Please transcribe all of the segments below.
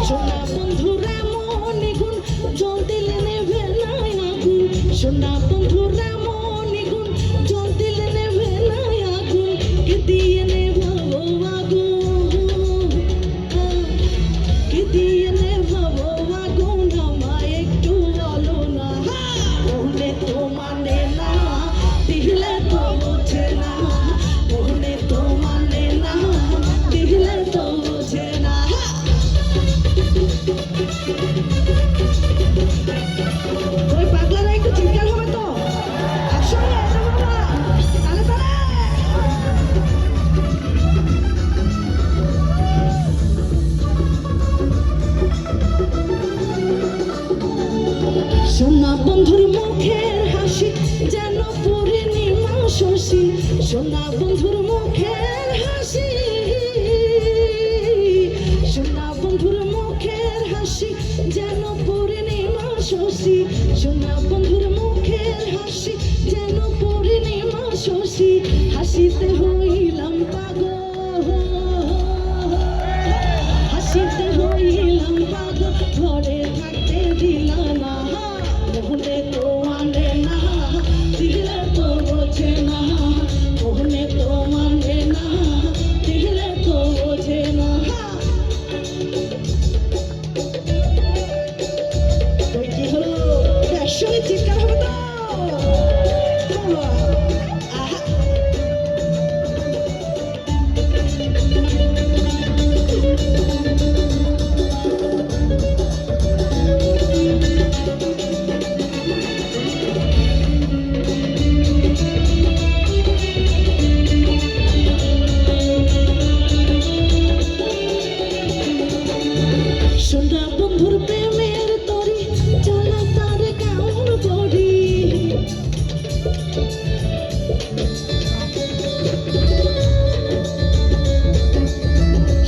সোনা বন্ধুরা মনে গুণ জল দিলে নেভে নাই আগুন সোনা বন্ধুরা মনে গুণ জল দিলে নেভে নাই আগুন কে দিয়ে নেভাবো আগুন কে দিয়ে নেভাবো আগুন আমায় একটু বলো না বললে তো মানে না দিলে তো বোঝে না বললে তো মানে না দিলে তো বোঝে না ওই পাগলারা একটু চিৎকার হবে তো একসঙ্গে এটা বাবা তালে তালে সোনা বন্ধুর মুখের হাসি যেন পূর্ণিমা শশী সোনা বন্ধুর মুখের হাসি সোনা বন্ধুর মুখের হাসি যেন পূর্ণিমা শশী সোনা বন্ধুর মুখের হাসি যেন পূর্ণিমা শশী হাসিতে হইলাম পাগল হাসিতে হইলাম পাগল ঘরে থাকতে দিলা না মোহনে তো মানে না দিলে তো বোঝে না মোহনে তো মানে না দিলে তো বোঝে না ওই কি হলো একসঙ্গে চিৎকার হবে তো বলো আহা সোনা বন্ধুর প্রেমের তরি চলা তার কেমন করি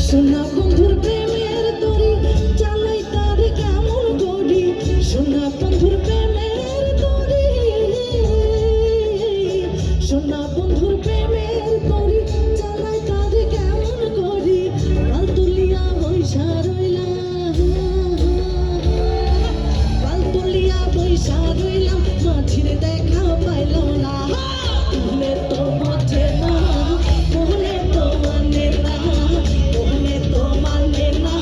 সোনা বন্ধুর প্রেমের তরি চালাই তার কেমন করি সোনা বন্ধুর প্রেমের তরি সোনা বন্ধুর প্রেমের তরি চালাই তার কেমন করি পাল তুলিয়া বৈশা রইলাম পাল তুলিয়া বৈশা রইলাম মাঝির দেখা পাইলাম না বলে তো বোঝে না বলে তো মানে না বলে তো মানে না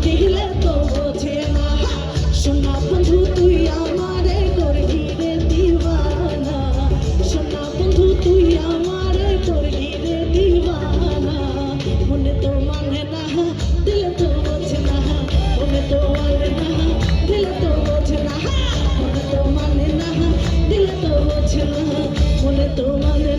দিলে তো বোঝে না সোনা বন্ধু তুই আমারে করবি রে দিওয়ানা সোনা বন্ধু তুই আমারে করবি রে দিওয়ানা মনে তো মানে না দিলে তো বোঝে না মনে তো মানে না দিলে তো বোঝে না মনে তো মানে না দিলে তো বোঝে না মনে তো মানে